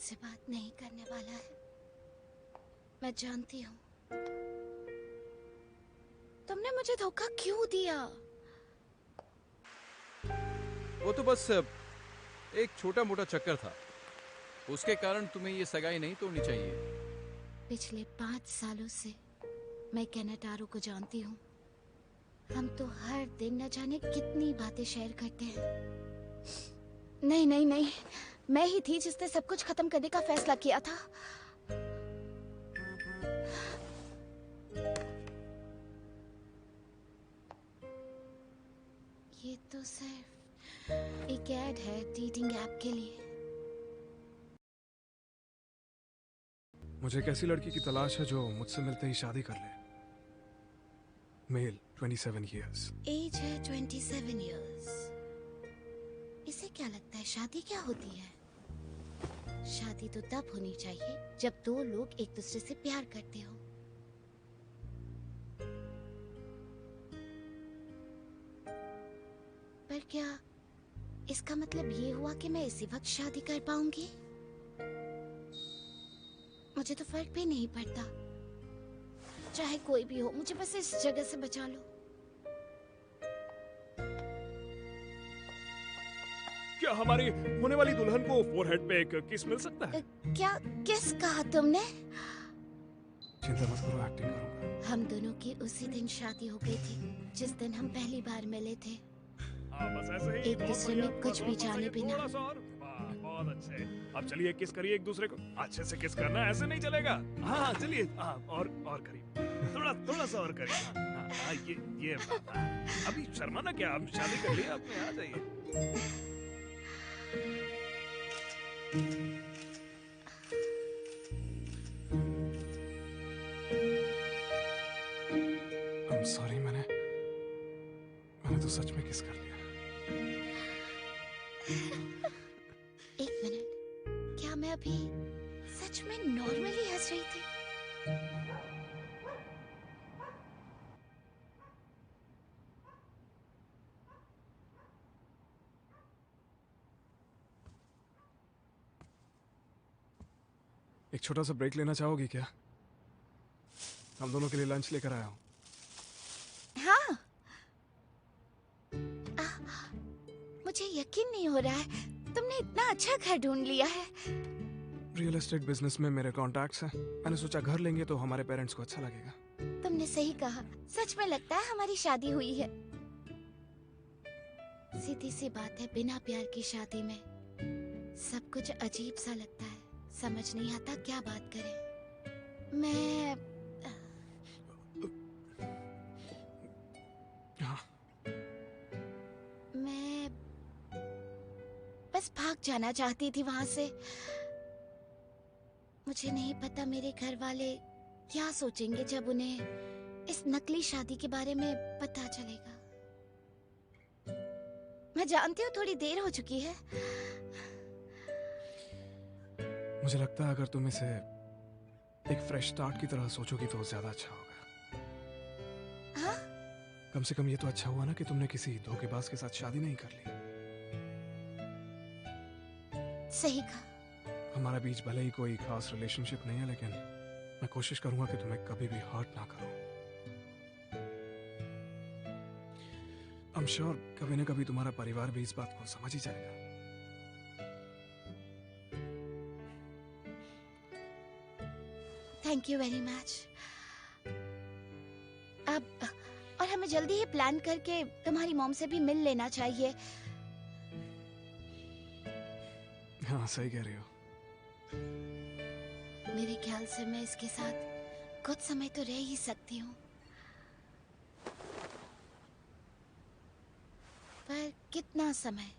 मुझसे बात नहीं करने वाला है, मैं जानती हूँ। तुमने मुझे धोखा क्यों दिया? वो तो बस एक छोटा मोटा चक्कर था, उसके कारण तुम्हें ये सगाई नहीं तोड़नी चाहिए। पिछले 5 सालों से मैं कैनेटारो को जानती हूँ। हम तो हर दिन न जाने कितनी बातें शेयर करते हैं। नहीं नहीं नहीं, मैं ही थी जिसने सब कुछ खत्म करने का फैसला किया था। ये तो सिर्फ एक ऐड है डेटिंग ऐप के लिए। मुझे एक ऐसी लड़की की तलाश है जो मुझसे मिलते ही शादी कर ले। Mail 27 years। एज है 27 years। इसे क्या लगता है शादी क्या होती है? शादी तो तब होनी चाहिए जब दो लोग एक दूसरे से प्यार करते हो। पर क्या इसका मतलब ये हुआ कि मैं इसी वक्त शादी कर पाऊंगी? मुझे तो फर्क भी नहीं पड़ता, चाहे कोई भी हो, मुझे बस इस जगह से बचा लो। क्या हमारी होने वाली दुल्हन को फोरहेड पे एक किस मिल सकता है? क्या किस कहा तुमने? चिंता मत करो, एक्टिंग करूंगा। हम दोनों की उसी दिन शादी हो गई थी जिस दिन हम पहली बार मिले थे। बस ऐसे ही, एक दूसरे में कुछ भी जाने बिना। बहुत अच्छे। अब चलिए किस करिए एक दूसरे को। अच्छे से किस करना, ऐसे नहीं चलेगा। हाँ चलिए, और करिए, थोड़ा सा और करिए। हाँ, ये अभी शर्माना क्या, आप शादी कर लिया, आप आ जाइए। सॉरी, मैंने तो सच में किस कर लिया। एक मिनट, क्या मैं अभी सच में नॉर्मली हंस रही थी? एक छोटा सा ब्रेक लेना चाहोगी क्या? हम दोनों के लिए लंच लेकर आया हूँ। हाँ। मुझे यकीन नहीं हो रहा है, तुमने इतना अच्छा घर ढूंढ लिया है। रियल एस्टेट बिजनेस में मेरे कॉन्टैक्ट्स हैं। मैंने सोचा घर लेंगे तो हमारे पेरेंट्स को अच्छा लगेगा। तुमने सही कहा, सच में लगता है हमारी शादी हुई है। सीधी सी बात है, बिना प्यार की शादी में सब कुछ अजीब सा लगता है। समझ नहीं आता क्या बात करें। मैं बस भाग जाना चाहती थी वहां से। मुझे नहीं पता मेरे घर वाले क्या सोचेंगे जब उन्हें इस नकली शादी के बारे में पता चलेगा। मैं जानती हूँ थोड़ी देर हो चुकी है। मुझे लगता है अगर तुम इसे एक फ्रेश स्टार्ट की तरह सोचोगी तो ज्यादा अच्छा होगा। हाँ? कम से कम ये तो अच्छा हुआ ना कि तुमने किसी धोखेबाज के साथ शादी नहीं कर ली। सही कहा। हमारा बीच भले ही कोई खास रिलेशनशिप नहीं है, लेकिन मैं कोशिश करूंगा कि तुम्हें कभी भी हर्ट ना करूं। I'm sure कभी ना कभी तुम्हारा परिवार भी इस बात को समझ ही जाएगा। Thank you very much. अब और हमें जल्दी ही प्लान करके तुम्हारी मॉम से भी मिल लेना चाहिए। हाँ सही कह रही हो। मेरे ख्याल से मैं इसके साथ कुछ समय तो रह ही सकती हूँ, पर कितना समय?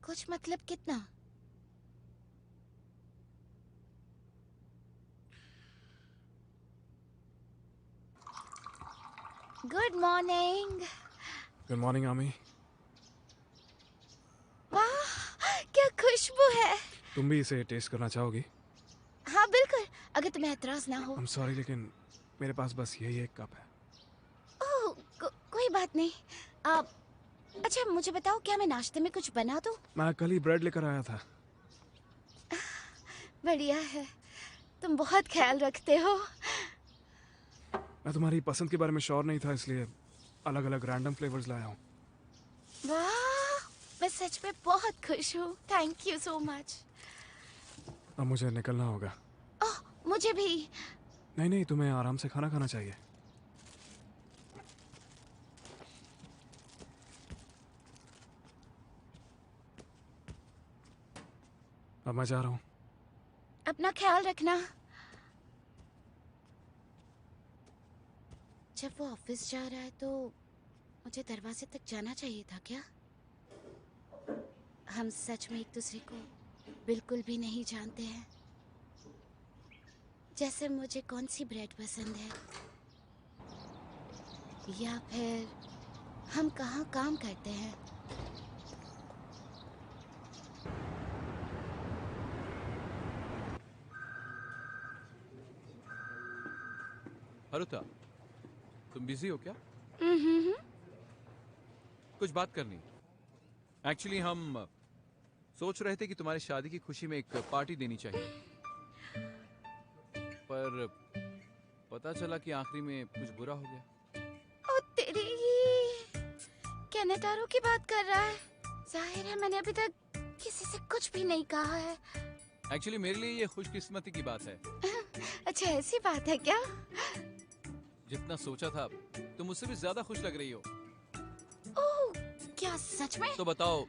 कुछ मतलब कितना? Good morning. गुड मॉर्निंग आमी। वाह, क्या खुशबू है। तुम भी इसे टेस्ट करना चाहोगी? हाँ बिल्कुल, अगर तुम्हें एतराज ना हो। I'm sorry, लेकिन मेरे पास बस यही एक कप है। ओह, कोई बात नहीं। आप अच्छा मुझे बताओ, क्या मैं नाश्ते में कुछ बना दूं? मैं कल ही ब्रेड लेकर आया था। बढ़िया है, तुम बहुत ख्याल रखते हो। मैं तुम्हारी पसंद के बारे में श्योर नहीं था, इसलिए अलग अलग रैंडम फ्लेवर्स लाया हूँ। वाह, मैं सच में बहुत खुश हूँ। Thank you so much. अब मुझे निकलना होगा। ओह, मुझे भी। नहीं नहीं, तुम्हें आराम से खाना खाना चाहिए। अब मैं जा रहा हूँ। अपना ख्याल रखना। जब वो ऑफिस जा रहा है तो मुझे दरवाजे तक जाना चाहिए था क्या? हम सच में एक दूसरे को बिल्कुल भी नहीं जानते हैं। जैसे मुझे कौन सी ब्रेड पसंद है, या फिर हम कहाँ काम करते हैं। हरुता, तुम बिजी हो क्या? हम्म। कुछ बात करनी। एक्चुअली हम सोच रहे थे कि तुम्हारी शादी की खुशी में एक पार्टी देनी चाहिए, पर पता चला कि आखिरी में कुछ बुरा हो गया। ओ तेरी, कैनेटारो की बात कर रहा है? जाहिर है मैंने अभी तक किसी से कुछ भी नहीं कहा है। एक्चुअली मेरे लिए ये खुशकिस्मती की बात है। अच्छा, ऐसी बात है क्या? जितना सोचा था तुम मुझसे भी ज्यादा खुश लग रही हो। ओह, क्या सच में? तो बताओ,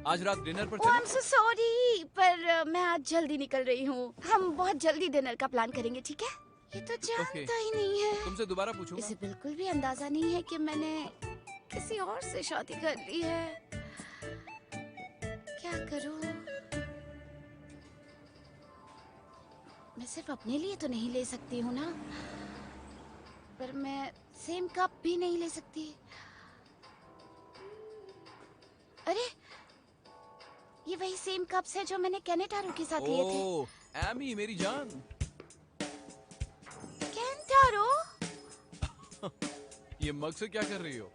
आज रात डिनर पर ओह, आई एम चलें? सो सॉरी, पर मैं आज जल्दी निकल रही हूँ। हम बहुत जल्दी डिनर का प्लान करेंगे, ठीक है? ये तो जानता ही नहीं है। तुमसे दोबारा पूछूंगा। इसे बिल्कुल भी अंदाजा नहीं है कि मैंने किसी और से शादी कर ली है। क्या करूँ? मैं सिर्फ अपने लिए तो नहीं ले सकती हूँ ना, पर मैं सेम कप भी नहीं ले सकती। अरे, ये वही सेम कप्स है जो मैंने कैनेटारो के साथ लिए थे। ओह, एमी मेरी जान। कैनेटारो? ये मग से क्या कर रही हो?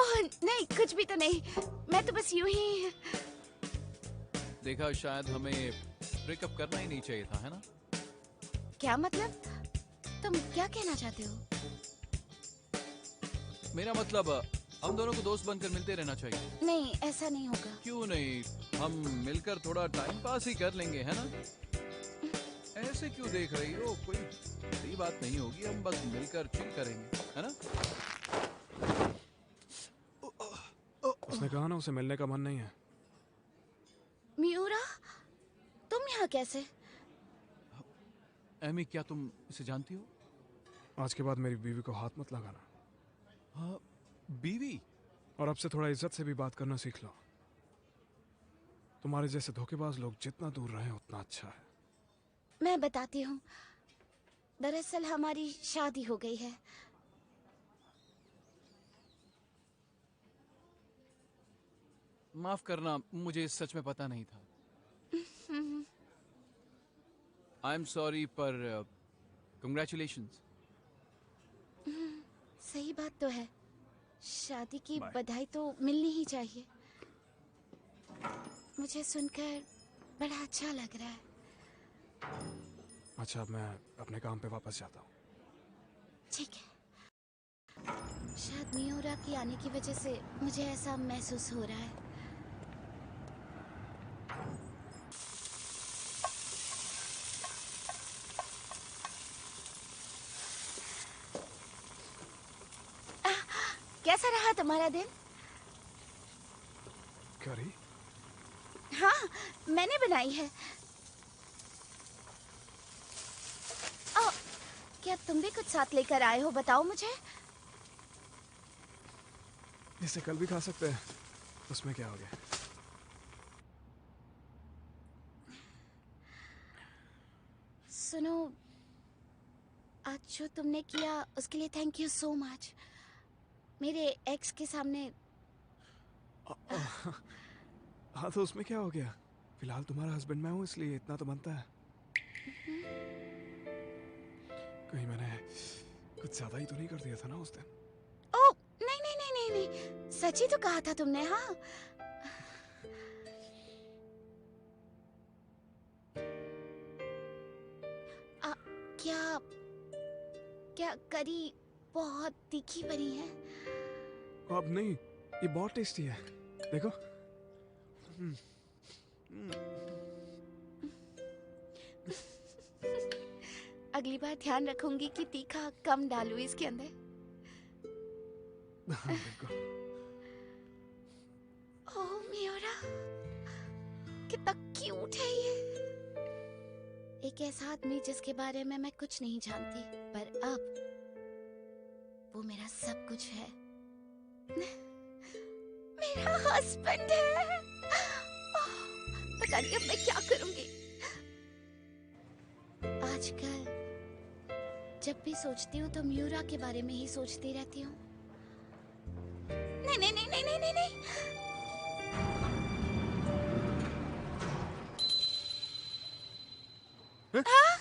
ओह नहीं, कुछ भी तो नहीं। मैं तो बस यूं ही। देखा, शायद हमें ब्रेकअप करना ही नहीं चाहिए था, है ना? क्या मतलब? तुम क्या कहना चाहते हो? मेरा मतलब हम दोनों को दोस्त बनकर मिलते रहना चाहिए। नहीं, ऐसा नहीं होगा। क्यों नहीं? हम मिलकर थोड़ा टाइम पास ही कर लेंगे, है ना? ऐसे क्यों देख रही हो? कोई बड़ी बात नहीं होगी, हम बस मिलकर चिल करेंगे, है ना? उसने कहा ना उसे मिलने का मन नहीं है। मियूरा, तुम यहाँ कैसे? एमी, क्या तुम इसे जानती हो? आज के बाद मेरी बीवी को हाथ मत लगाना। हाँ, बीवी? और अब से थोड़ा इज्जत से भी बात करना सीख लो। तुम्हारे जैसे धोखेबाज लोग जितना दूर रहे उतना अच्छा है। मैं बताती हूँ। दरअसल हमारी शादी हो गई है। माफ करना, मुझे सच में पता नहीं था। आई एम सॉरी, पर कंग्रेचुलेशंस। सही बात तो है, शादी की बाय। बधाई तो मिलनी ही चाहिए। मुझे सुनकर बड़ा अच्छा लग रहा है। अच्छा, अब मैं अपने काम पे वापस जाता हूँ। ठीक है। शायद मियोरा की आने की वजह से मुझे ऐसा महसूस हो रहा है। कैसा रहा तुम्हारा दिन? करी? हाँ, मैंने बनाई है। क्या तुम भी कुछ साथ लेकर आए हो? बताओ मुझे। इसे कल भी खा सकते हैं, उसमें क्या हो गया? सुनो, आज जो तुमने किया उसके लिए थैंक यू सो मच। मेरे एक्स के सामने। हाँ, तो उसमें क्या हो गया? फिलहाल तुम्हारा हस्बैंड मैं हूँ, इसलिए इतना तो बनता है। कहीं मैंने कुछ ज्यादा ही तो नहीं कर दिया था ना उस दिन? ओ नहीं नहीं नहीं नहीं नहीं, सच ही तो कहा था तुमने। हाँ, क्या क्या करी बहुत तीखी बनी है? अब नहीं, ये बहुत टेस्टी है, देखो। अगली बार ध्यान रखूंगी कि तीखा कम डालूं इसके अंदर। बिल्कुल। ओह मियोरा, कितना क्यूट है ये। एक ऐसा आदमी जिसके बारे में मैं कुछ नहीं जानती, पर अब वो मेरा सब कुछ है। मेरा हस्बैंड है। पता नहीं अब मैं क्या करूंगी। आजकल जब भी सोचती हूँ तो म्यूरा के बारे में ही सोचती रहती हूँ। नहीं नहीं नहीं नहीं नहीं नहीं नहीं। हाँ?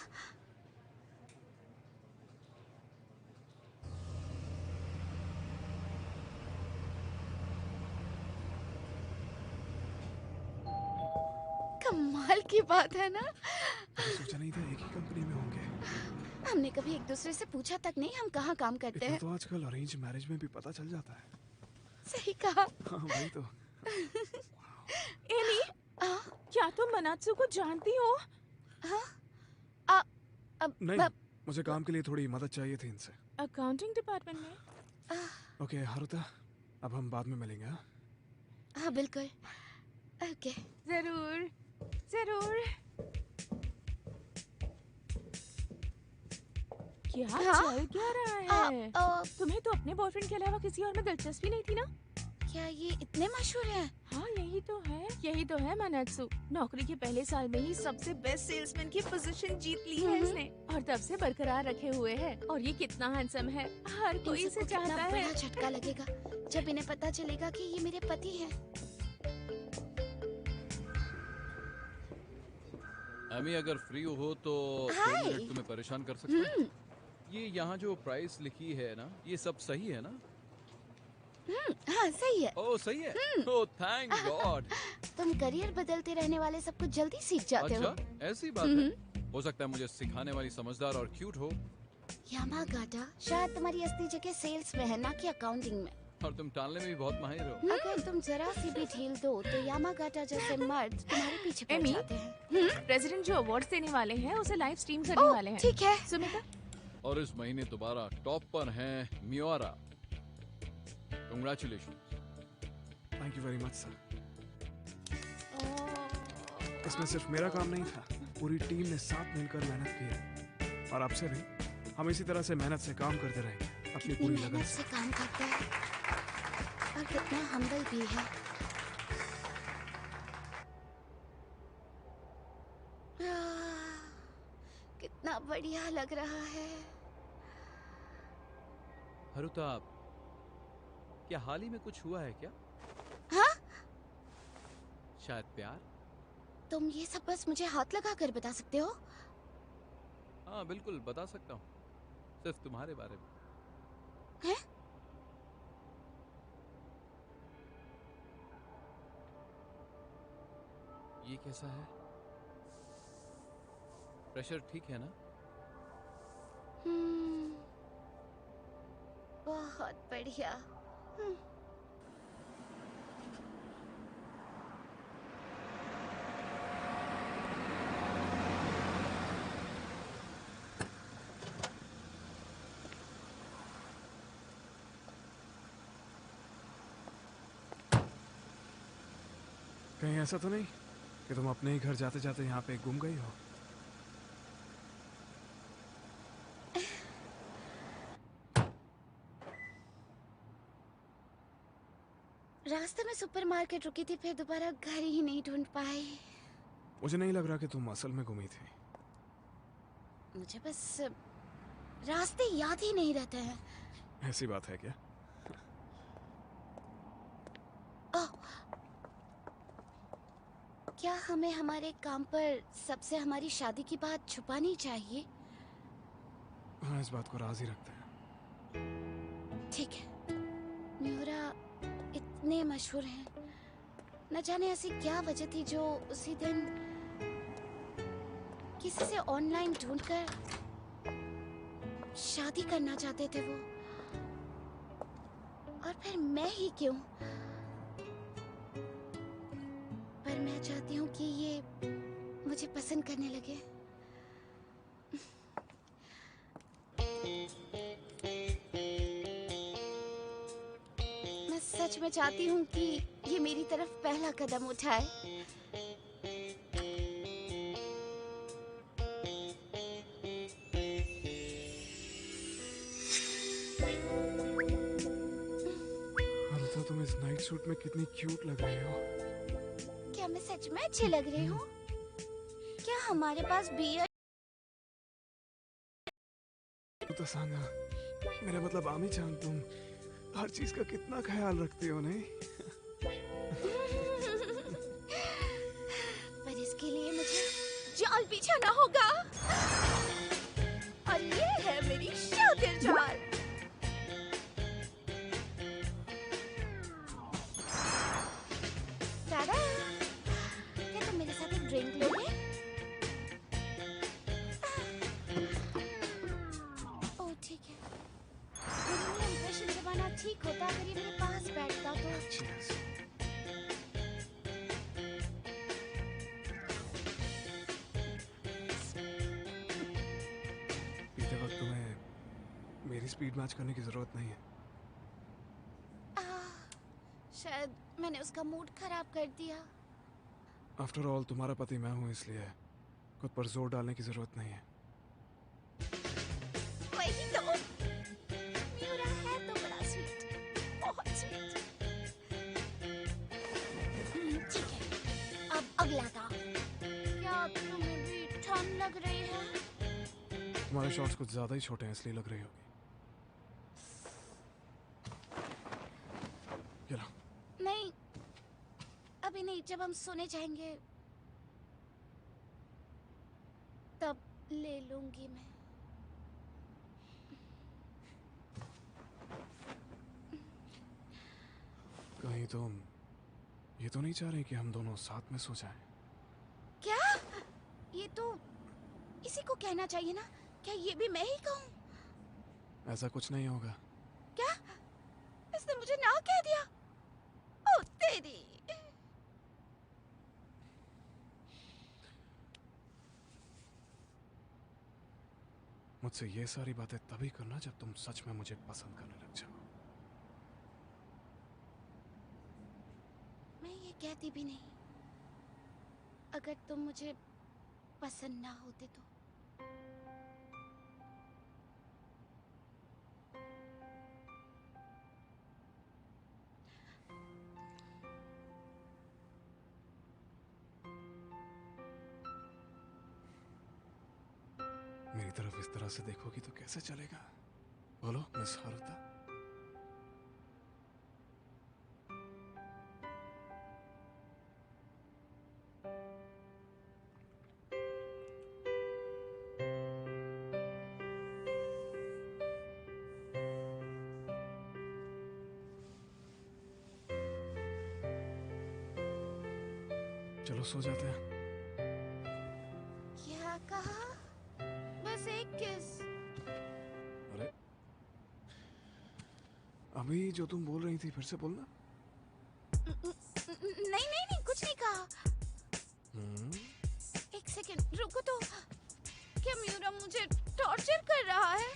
कमाल की बात है ना। सोचा नहीं था एक ही कंपनी में होंगे। हमने कभी एक दूसरे से पूछा तक नहीं हम कहाँ काम करते हैं। तो आजकल अरेंज मैरिज में भी पता चल जाता है। सही कहा। हाँ वही तो। एमी, क्या तुम मनात्सु को जानती हो? हाँ? नहीं, मुझे काम के लिए थोड़ी मदद चाहिए थी इनसे। अकाउंटिंग डिपार्टमेंट में। ओके हारुता, अब हम बाद में मिलेंगे। हाँ? हाँ बिल्कुल। ओके। जरूर जरूर। क्या चल क्या रहा है? तुम्हें तो अपने बॉयफ्रेंड के अलावा किसी और में दिलचस्पी नहीं थी ना? क्या ये इतने मशहूर हैं? हाँ यही तो है मनात्सु। नौकरी के पहले साल में ही सबसे बेस्ट सेल्समैन की पोजीशन जीत ली है इसने, और तब से बरकरार रखे हुए है। और ये कितना हैंडसम है, हर कोई इसे चाहता है। बड़ा झटका लगेगा जब इन्हें पता चलेगा कि ये मेरे पति हैं। अमी अगर फ्री हो तो 2 मिनट तुम्हें परेशान कर सकते हैं? ये यहाँ जो प्राइस लिखी है ना, ये सब सही है ना? हाँ सही है। ओह सही है। Oh thank God. तुम करियर बदलते रहने वाले सब कुछ जल्दी सीख जाते हो। अच्छा ऐसी बात है। हो सकता है मुझे सिखाने वाली समझदार और क्यूट हो। यामागाटा शायद तुम्हारी असली जगह सेल्स में है ना कि अकाउंटिंग में। और तुम टालने में भी बहुत माहिर हो। अगर तुम जरा सी भी ढील दो तो यामागाटा जैसे मर्द तुम्हारे पीछे पड़ एमी, जाते हैं। प्रेसिडेंट जो अवार्ड्स देने वाले हैं उसे लाइव स्ट्रीम करने वाले हैं। ठीक है। सुमिता, और इस महीने दोबारा टॉप पर हैं मियोरा। Congratulation. Thank you very much sir. इसमें सिर्फ मेरा काम नहीं था, पूरी टीम ने साथ मिलकर मेहनत की है। और आपसे भी हम इसी तरह से मेहनत से काम करते रहेंगे, अपनी पूरी लगन मेहनत से। से काम करते हैं और कितना हम्बल भी है। कितना बढ़िया लग रहा है। हरुता, क्या हाल ही में कुछ हुआ है क्या? हाँ? शायद प्यार? तुम ये सब बस मुझे हाथ लगा कर बता सकते हो? हाँ बिल्कुल बता सकता हूँ, सिर्फ तुम्हारे बारे में। हैं? ये कैसा है? प्रेशर ठीक है ना? बहुत बढ़िया। कहीं ऐसा तो नहीं कि तुम अपने ही घर जाते जाते यहाँ पे गुम गई हो? रास्ते में सुपरमार्केट रुकी थी, फिर दोबारा घर ही नहीं ढूंढ पाई। मुझे नहीं लग रहा कि तुम असल में गुमी थी। मुझे बस रास्ते याद ही नहीं रहते हैं। ऐसी बात है क्या? क्या हमें हमारे काम पर सबसे हमारी शादी की बात छुपानी चाहिए? हाँ इस बात को राज ही रखते हैं। ठीक है। म्यूरा इतने मशहूर हैं, न जाने ऐसी क्या वजह थी जो उसी दिन किसी से ऑनलाइन ढूंढकर शादी करना चाहते थे वो, और फिर मैं ही क्यों? पर मैं चाहती हूँ कि ये मुझे पसंद करने लगे। मैं सच में चाहती हूँ कि ये मेरी तरफ पहला कदम उठाए। तो तुम इस नाइट सूट में कितनी क्यूट लग रही हो। क्या मैं सच में अच्छी लग रही हूँ? क्या हमारे पास बियर? तो साना, मेरा मतलब आमी जान, तुम हर चीज का कितना ख्याल रखते हो नहीं? पर इसके लिए मुझे जाल बिछाना होगा, और ये है मेरी शातिर जाल। टाडा! क्या तुम मेरे साथ एक ड्रिंक लोगे? ओह ठीक है। मेरी इंप्रेशन जमाना ठीक होता अगर ये मेरे पास बैठता तो। Cheers. पीते वक्त तुम्हें मेरी स्पीड मैच करने की जरूरत नहीं है। शायद मैंने उसका मूड खराब कर दिया। आफ्टर ऑल तुम्हारा पति मैं हूँ, इसलिए खुद पर जोर डालने की जरूरत नहीं है। वही तो, म्यूरा है तो बड़ा स्वीट, बहुत स्वीट। ठीक है, अब अगला था। क्या तुम्हें भी ठंड लग रही है? तुम्हारे शॉट्स कुछ ज्यादा ही छोटे हैं, इसलिए लग रही होगी। ये लो। नहीं, अभी नहीं, जब हम सोने जाएंगे तब ले लूंगी मैं। कहीं तुम ये तो नहीं चाह रही कि हम दोनों साथ में सो जाएं? क्या? ये तो इसी को कहना चाहिए ना। क्या ये भी मैं ही कहूँ? ऐसा कुछ नहीं होगा। क्या? इसने मुझे ना कह दिया? ओ तेरी! मुझसे ये सारी बातें तभी करना जब तुम सच में मुझे पसंद करने लग जाओ। मैं ये कहती भी नहीं अगर तुम मुझे पसंद ना होते तो। मेरी तरफ इस तरह से देखोगी तो कैसे चलेगा? बोलो मिस हारुता। चलो सो जाते हैं। क्या कहा? बस एक किस? अरे अभी जो तुम बोल रही थी फिर से बोलना। नहीं नहीं नहीं, कुछ नहीं कहा। एक सेकंड रुको तो। क्या म्यूरा मुझे टॉर्चर कर रहा है?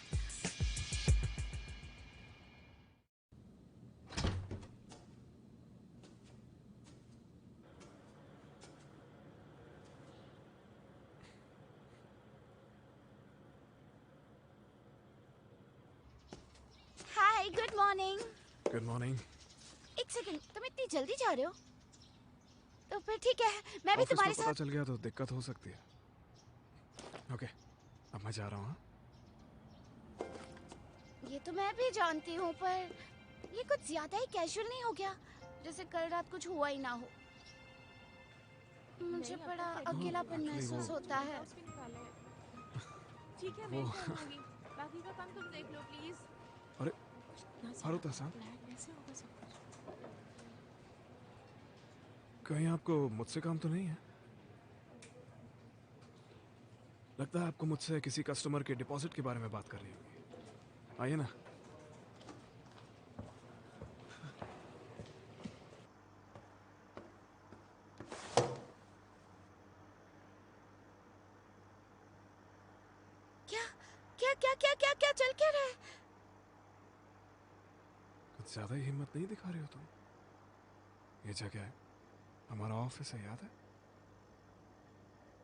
हाय, गुड मॉर्निंग। Good morning. एक सेकंड, तुम इतनी जल्दी जा रहे हो? तो फिर ठीक है, मैं भी ऑफिस तुम्हारे में पता साथ। चल गया तो दिक्कत हो सकती है। ओके, अब मैं जा रहा हूँ। ये तो मैं भी जानती हूँ, पर ये कुछ ज्यादा ही कैजुअल नहीं हो गया? जैसे कल रात कुछ हुआ ही ना हो। मुझे बड़ा अकेलापन actually महसूस वो- होता है। ठीक है, मैं करूँगी। बाकी का काम तुम देख लो प्लीज। अरे हारुता सान, कैसे होगा सब कुछ? कहीं आपको मुझसे काम तो नहीं है? लगता है आपको मुझसे किसी कस्टमर के डिपॉजिट के बारे में बात करनी होगी। आइए ना। क्या क्या क्या क्या क्या क्या चल क्या रहा है? कुछ ज्यादा ही हिम्मत नहीं दिखा रही हो तुम। ये जगह है, हमारा ऑफिस है, याद है?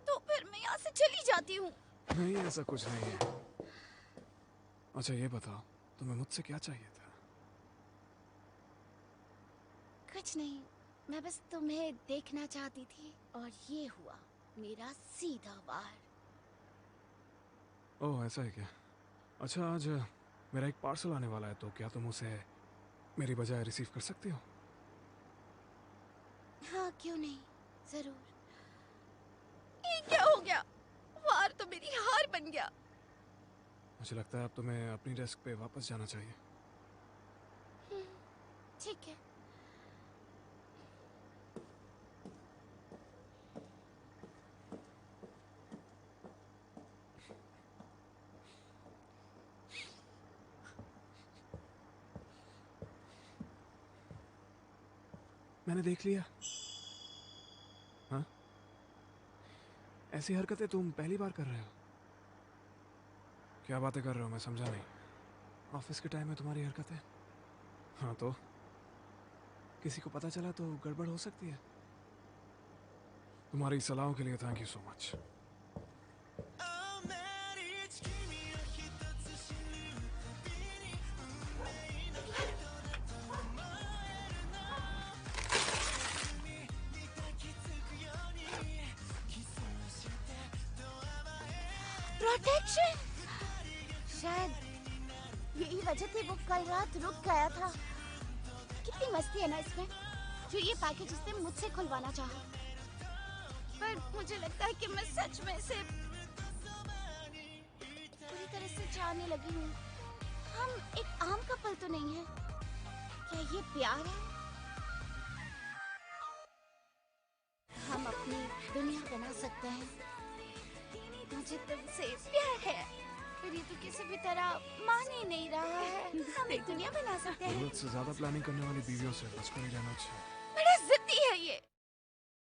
तो फिर मैं यहाँ से चली जाती हूँ। नहीं, ऐसा कुछ नहीं है। अच्छा ये बताओ, तुम्हें मुझसे क्या चाहिए था? कुछ नहीं, मैं बस तुम्हें देखना चाहती थी और ये हुआ मेरा सीधा वार। ओह ऐसा है क्या? अच्छा आज मेरा एक पार्सल आने वाला है, तो क्या तुम उसे मेरी बजाय रिसीव कर सकती हो? हाँ क्यों नहीं, जरूर। ये क्या हो गया? वार तो मेरी हार बन गया। मुझे लगता है अब तुम्हें अपनी डेस्क पे वापस जाना चाहिए। ठीक है। मैंने देख लिया। हाँ, ऐसी हरकतें तुम पहली बार कर रहे हो? क्या बातें कर रहे हो, मैं समझा नहीं। ऑफिस के टाइम में तुम्हारी हरकतें? हाँ तो किसी को पता चला तो गड़बड़ हो सकती है। तुम्हारी सलाहों के लिए thank you so much. Protection, शायद यही वजह थी वो कल रात रुक गया था। कितनी मस्ती है ना इसमें, जो ये पैकेज इसने मुझसे खुलवाना चाहा। पर मुझे लगता है कि मैं सच में इसे पूरी तरह से जानने लगी हूँ। हम एक आम कपल तो नहीं है। क्या ये प्यार है? हम अपनी दुनिया बना सकते हैं। मुझे तुमसे प्यार है, पर ये तो किसी भी तरह मान ही नहीं रहा है। हम एक दुनिया बना सकते हैं। जरूरत से ज्यादा प्लानिंग करने वाली बीवियों से बचकर ही रहना चाहिए।